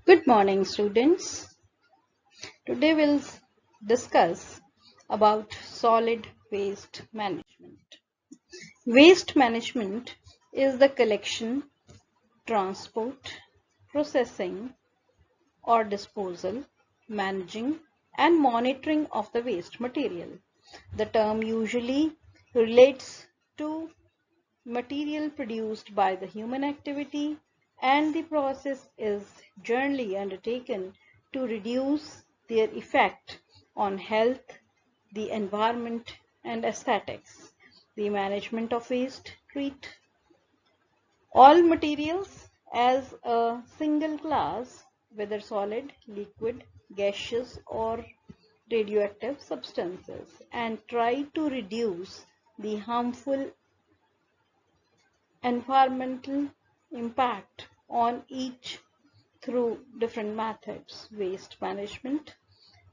Good morning, students. Today we'll discuss about solid waste management. Waste management is the collection, transport, processing or disposal, managing and monitoring of the waste material. The term usually relates to material produced by the human activity, and the process is generally undertaken to reduce their effect on health, the environment, and aesthetics. The management of waste treat all materials as a single class, whether solid, liquid, gaseous, or radioactive substances, and try to reduce the harmful environmental impact on each through different methods. Waste management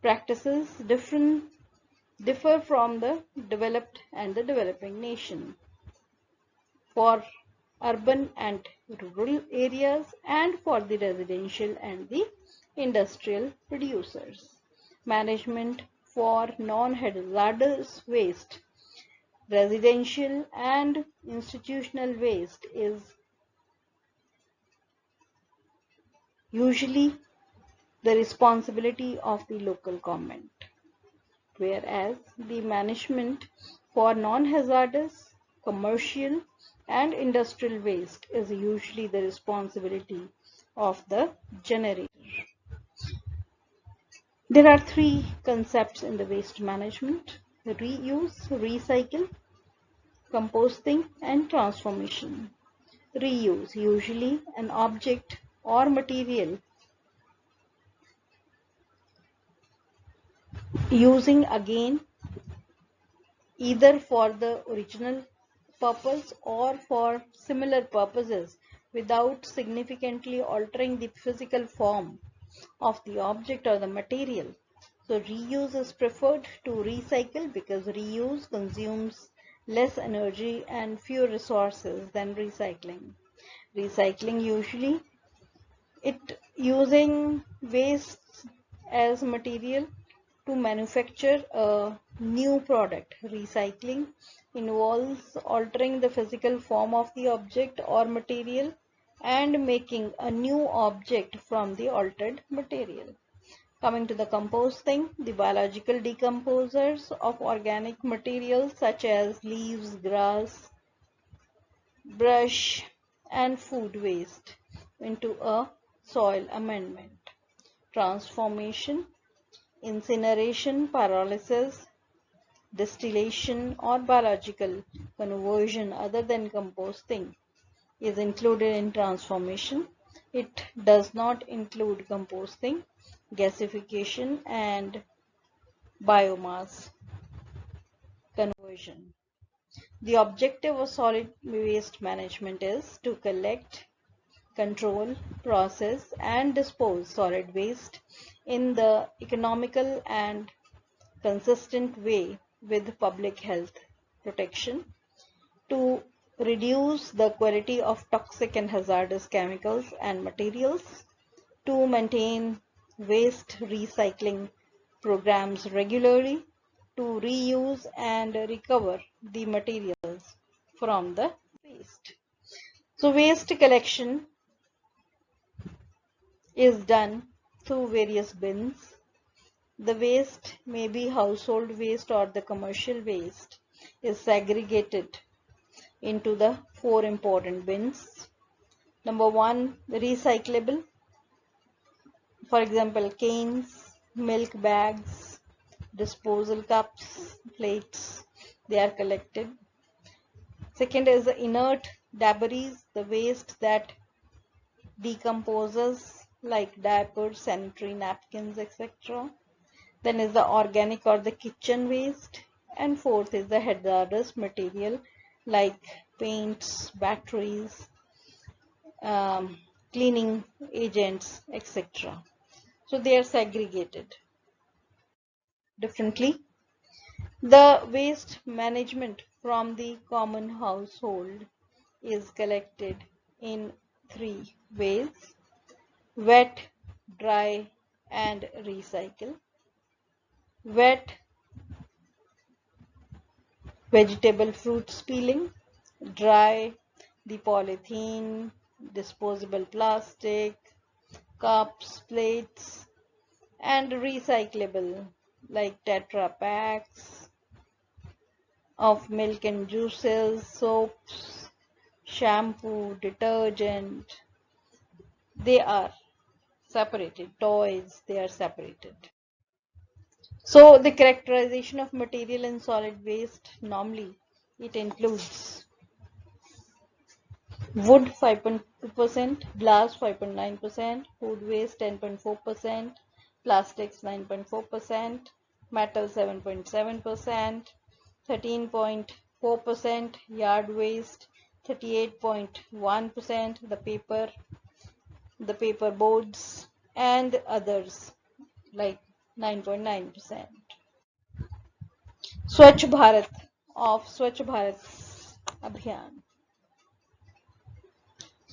practices differ from the developed and the developing nation. For urban and rural areas and for the residential and the industrial producers. Management for non-hazardous waste. Residential and institutional waste is usually the responsibility of the local government, whereas the management for non-hazardous, commercial, and industrial waste is usually the responsibility of the generator. There are three concepts in the waste management: reuse, recycle, composting, and transformation. Reuse, usually an object or material using again either for the original purpose or for similar purposes without significantly altering the physical form of the object or the material. So reuse is preferred to recycle because reuse consumes less energy and fewer resources than recycling. Recycling usually it using waste as material to manufacture a new product. Recycling involves altering the physical form of the object or material and making a new object from the altered material. Coming to the composting, the biological decomposers of organic materials such as leaves, grass, brush, and food waste into a soil amendment. Transformation, incineration, pyrolysis, distillation, or biological conversion other than composting is included in transformation. It does not include composting, gasification, and biomass conversion. The objective of solid waste management is to collect, control, process, and dispose solid waste in the economical and consistent way with public health protection, to reduce the quality of toxic and hazardous chemicals and materials, to maintain waste recycling programs regularly, to reuse and recover the materials from the waste. So waste collection is done through various bins. The waste may be household waste or the commercial waste is segregated into the four important bins. Number one, recyclable. For example, cans, milk bags, disposal cups, plates, they are collected. Second is the inert debris, the waste that decomposes like diapers, sanitary napkins, etc. Then is the organic or the kitchen waste. And fourth is the hazardous material like paints, batteries, cleaning agents, etc. So they are segregated differently. The waste management from the common household is collected in three ways: wet, dry and recycle. Wet vegetable fruits peeling, dry the polythene, disposable plastic, cups, plates, and recyclable like Tetra packs of milk and juices, soaps, shampoo, detergent. They are separated. Toys, they are separated. So the characterization of material in solid waste, normally it includes wood 5.2%, glass 5.9%, food waste 10.4%, plastics 9.4%, metal 7.7%, 13.4%, yard waste 38.1%, the paper boards and others like 9.9%. Swachh Bharat of Swachh Bharat Abhiyan.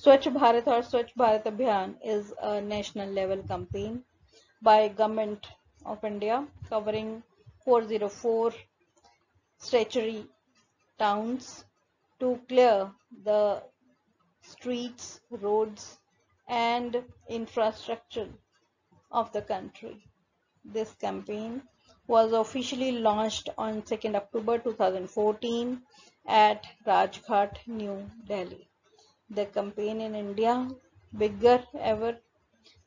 Swachh Bharat or Swachh Bharat Abhiyan is a national level campaign by Government of India covering 404 statutory towns to clear the streets, roads and infrastructure of the country. This campaign was officially launched on 2nd October 2014 at Rajghat, New Delhi. The campaign in India, bigger ever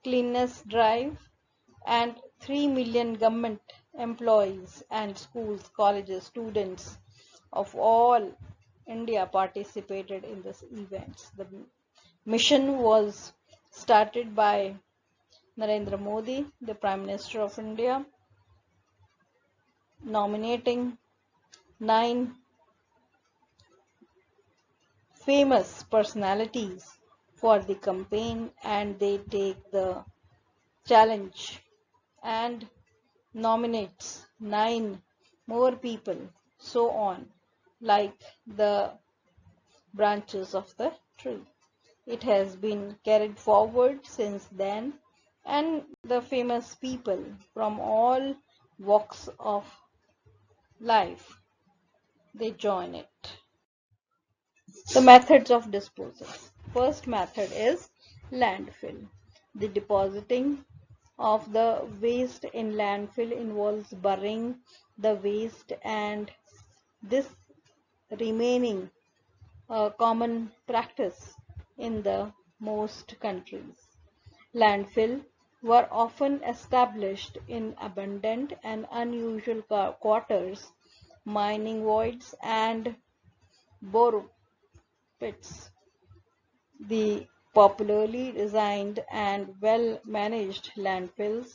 cleanness drive, and 3 million government employees and schools, colleges, students of all India participated in this event. The mission was started by Narendra Modi, the Prime Minister of India, nominating 9 famous personalities for the campaign, and they take the challenge and nominates 9 more people, so on, like the branches of the tree. It has been carried forward since then, and the famous people from all walks of life, they join it. The methods of disposal. First method is landfill. The depositing of the waste in landfill involves burying the waste, and this remaining a common practice in the most countries. Landfill were often established in abundant and unusual quarters, mining voids and bore pits. The popularly designed and well-managed landfills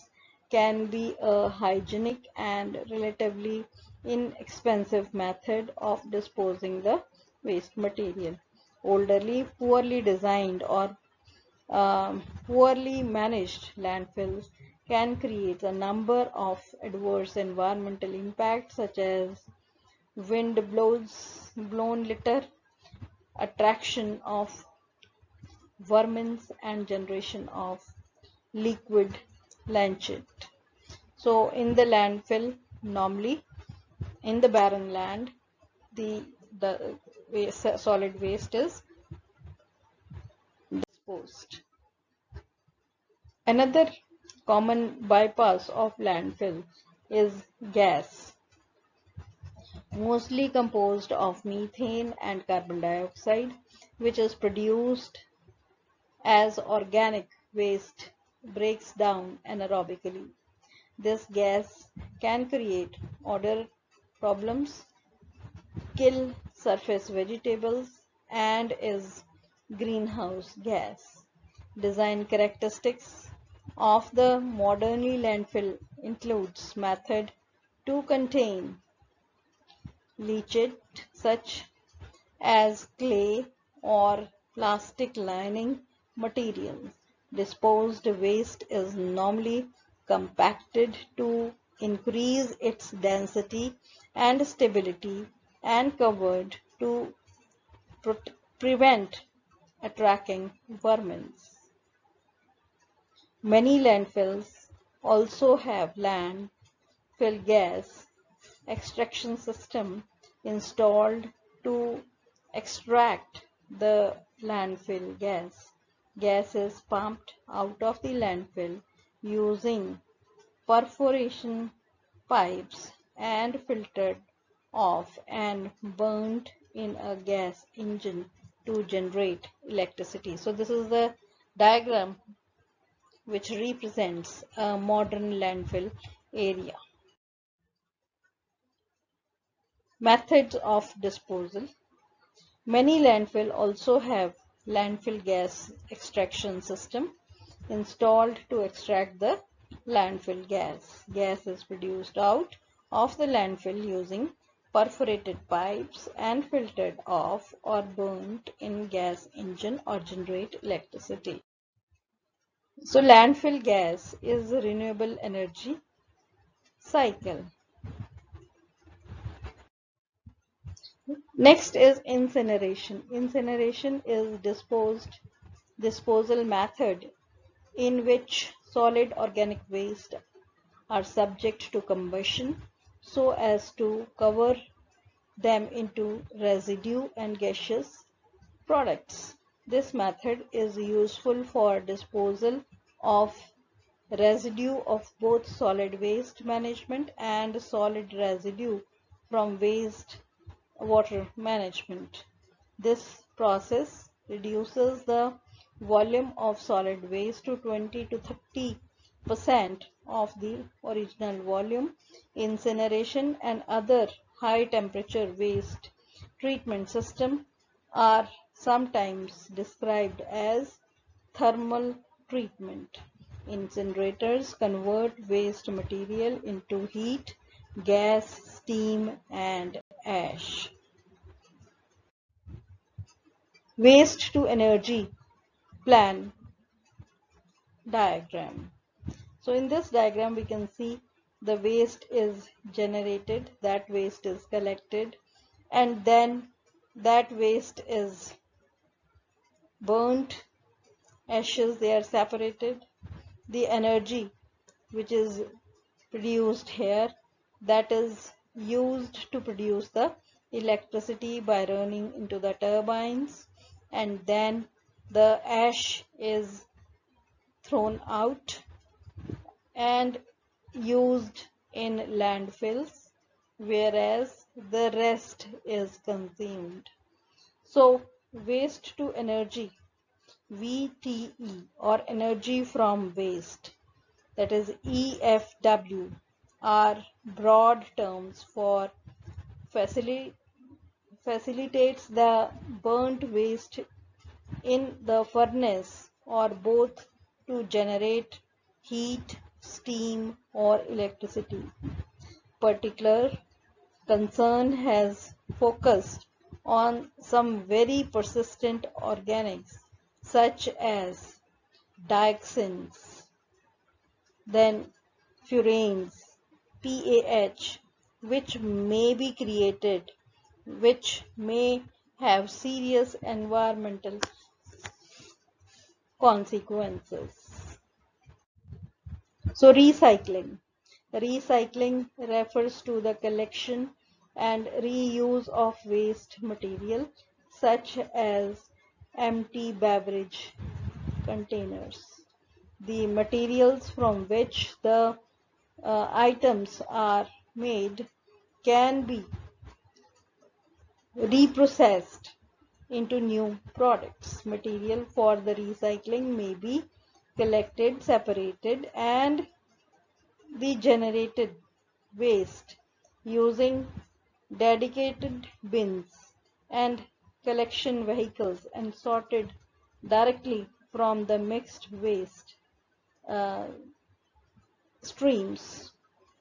can be a hygienic and relatively inexpensive method of disposing the waste material. Elderly, poorly designed or poorly managed landfills can create a number of adverse environmental impacts such as blown litter, attraction of vermin and generation of liquid lancet. So in the landfill, normally in the barren land, the solid waste is disposed. Another common bypass of landfill is gas, mostly composed of methane and carbon dioxide, which is produced as organic waste breaks down anaerobically. This gas can create odor problems, kill surface vegetables, and is greenhouse gas. Design characteristics of the modernly landfill includes method to contain leachate such as clay or plastic lining materials. Disposed waste is normally compacted to increase its density and stability and covered to prevent attracting vermin. Many landfills also have landfill gas extraction system installed to extract the landfill gas. Gas is pumped out of the landfill using perforation pipes and filtered off and burnt in a gas engine to generate electricity. So this is the diagram which represents a modern landfill area. Methods of disposal. Many landfill also have landfill gas extraction system installed to extract the landfill gas. Gas is produced out of the landfill using perforated pipes and filtered off or burnt in gas engine or generate electricity. So landfill gas is a renewable energy cycle. Next is incineration. Incineration is disposal method in which solid organic waste are subject to combustion so as to cover them into residue and gaseous products. This method is useful for disposal of residue of both solid waste management and solid residue from waste water management. This process reduces the volume of solid waste to 20 to 30% of the original volume. Incineration and other high temperature waste treatment systems are sometimes described as thermal treatment. Incinerators convert waste material into heat, gas, steam, and ash. Waste to energy plan diagram. So in this diagram we can see the waste is generated, that waste is collected, and then that waste is burnt, ashes they are separated. The energy which is produced here, that is used to produce the electricity by running into the turbines, and then the ash is thrown out and used in landfills, whereas the rest is consumed. So waste to energy, VTE, or energy from waste, that is EFW, are broad terms for facilitates the burnt waste in the furnace or both to generate heat, steam, or electricity. Particular concern has focused on some very persistent organics such as dioxins, then furanes, PAH, which may be created, which may have serious environmental consequences. So recycling. Recycling refers to the collection and reuse of waste material such as empty beverage containers. The materials from which the items are made can be reprocessed into new products. Material for the recycling may be collected, separated, and the generated waste using dedicated bins and collection vehicles and sorted directly from the mixed waste uh, streams.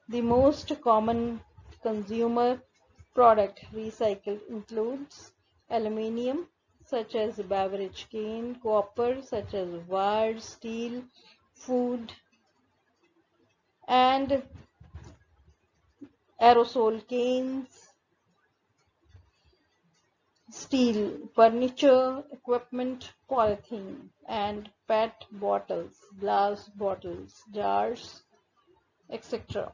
The most common consumer product recycled includes aluminium such as beverage can, copper such as wire, steel, food, and aerosol cans, steel, furniture, equipment, polythene, and PET bottles, glass bottles, jars, etc.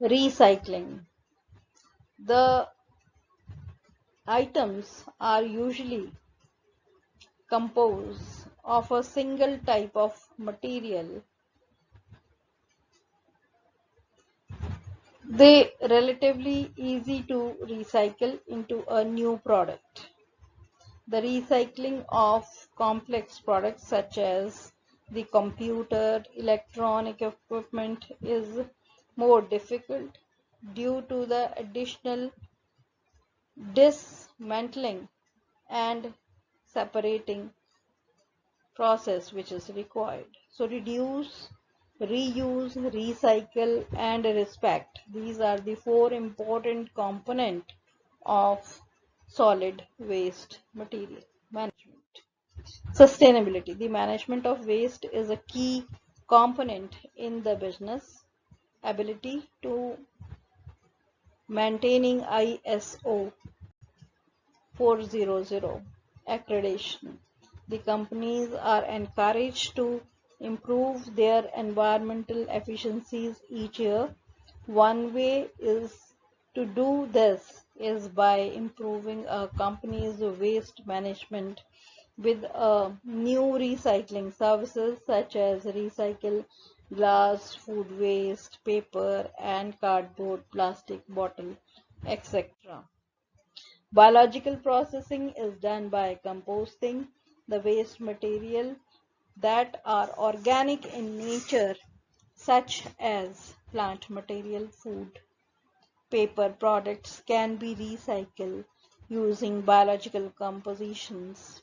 Recycling. The items are usually composed of a single type of material. They relatively easy to recycle into a new product. The recycling of complex products such as the computer, electronic equipment is more difficult due to the additional dismantling and separating process which is required. So reduce, reuse, recycle and respect. These are the four important components of solid waste material management. Sustainability. The management of waste is a key component in the business ability to maintaining ISO 400 accreditation. The companies are encouraged to improve their environmental efficiencies each year. One way is to do this is by improving a company's waste management with new recycling services such as recycle glass, food waste, paper and cardboard, plastic bottle, etc. Biological processing is done by composting the waste material that are organic in nature, such as plant material, food, paper products can be recycled using biological compositions,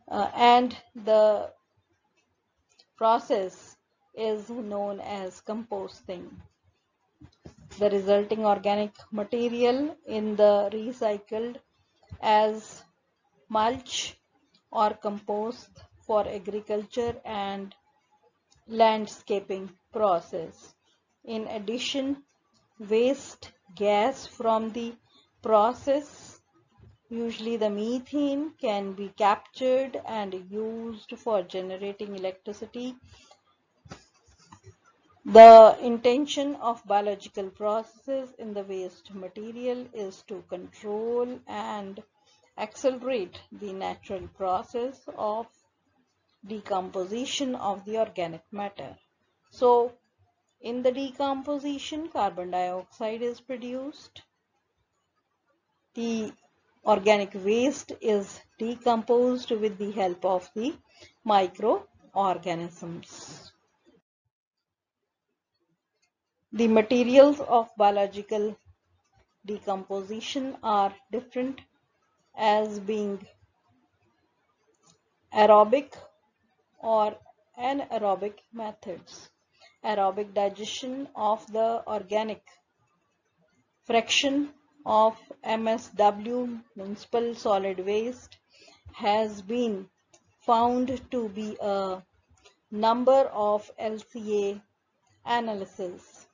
and the process is known as composting. The resulting organic material in the recycled as mulch or compost for agriculture and landscaping process. In addition, waste gas from the process, usually the methane, can be captured and used for generating electricity. The intention of biological processes in the waste material is to control and accelerate the natural process of decomposition of the organic matter. So, in the decomposition, carbon dioxide is produced. The organic waste is decomposed with the help of the microorganisms. The materials of biological decomposition are different as being aerobic or anaerobic methods. Aerobic digestion of the organic fraction of MSW, municipal solid waste, has been found to be a number of LCA analysis.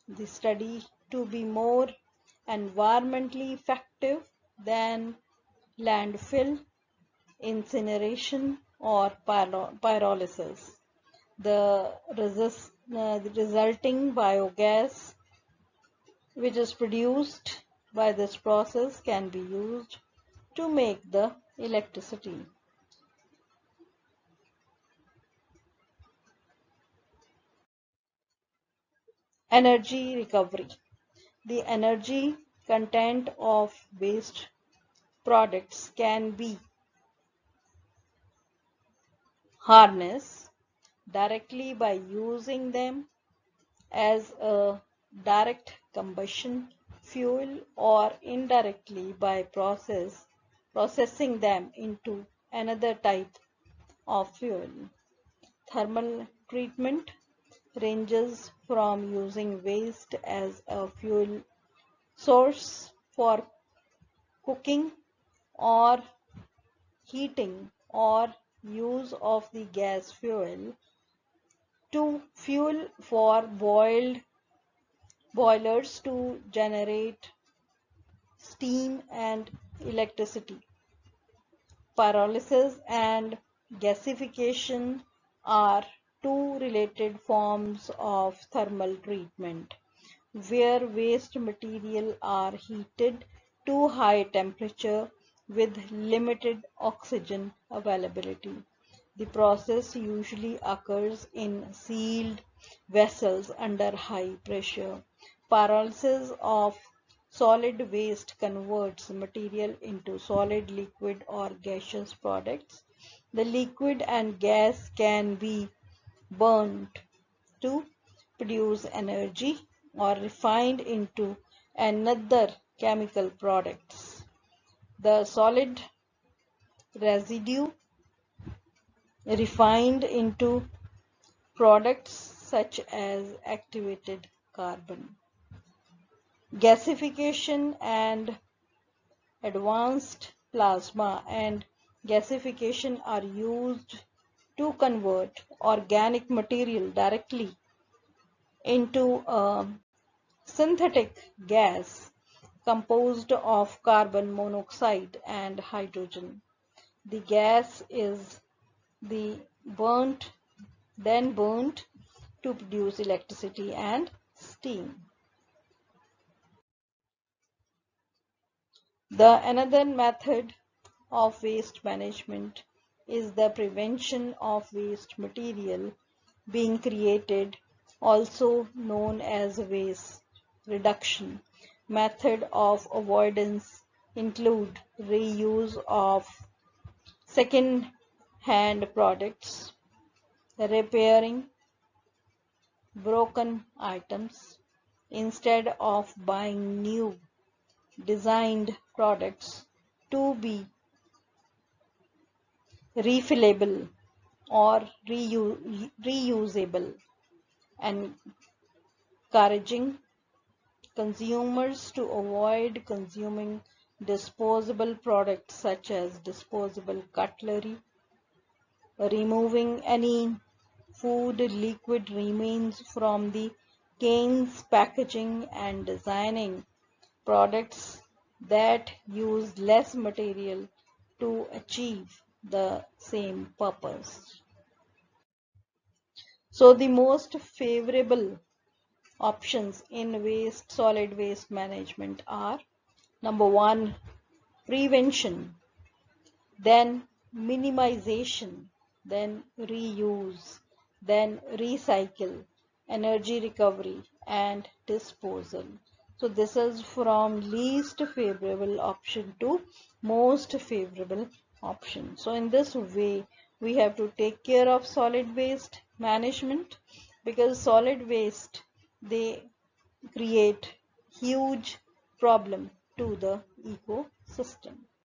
The study to be more environmentally effective than landfill, incineration or pyrolysis. The resulting biogas which is produced by this process can be used to make the electricity. Energy recovery. The energy content of waste products can be harnessed directly by using them as a direct combustion fuel or indirectly by processing them into another type of fuel. Thermal treatment ranges from using waste as a fuel source for cooking or heating or use of the gas fuel to fuel for boilers to generate steam and electricity. Pyrolysis and gasification are two related forms of thermal treatment, where waste material are heated to high temperature with limited oxygen availability. The process usually occurs in sealed vessels under high pressure. Pyrolysis of solid waste converts material into solid, liquid, or gaseous products. The liquid and gas can be burnt to produce energy or refined into another chemical products. The solid residue refined into products such as activated carbon. Gasification and advanced plasma and gasification are used to convert organic material directly into a synthetic gas composed of carbon monoxide and hydrogen. The gas is the burnt then burnt to produce electricity and steam. Another method of waste management is the prevention of waste material being created, also known as waste reduction. Method of avoidance include reuse of second-hand products, repairing broken items instead of buying new designed products to be refillable or reusable, and encouraging consumers to avoid consuming disposable products such as disposable cutlery, removing any food liquid remains from the cans packaging, and designing products that use less material to achieve the same purpose. So the most favorable options in solid waste management are: number one, prevention, then minimization, then reuse, then recycle, energy recovery, and disposal. So this is from least favorable option to most favorable option. So in this way, we have to take care of solid waste management, because solid waste, they create huge problem to the ecosystem.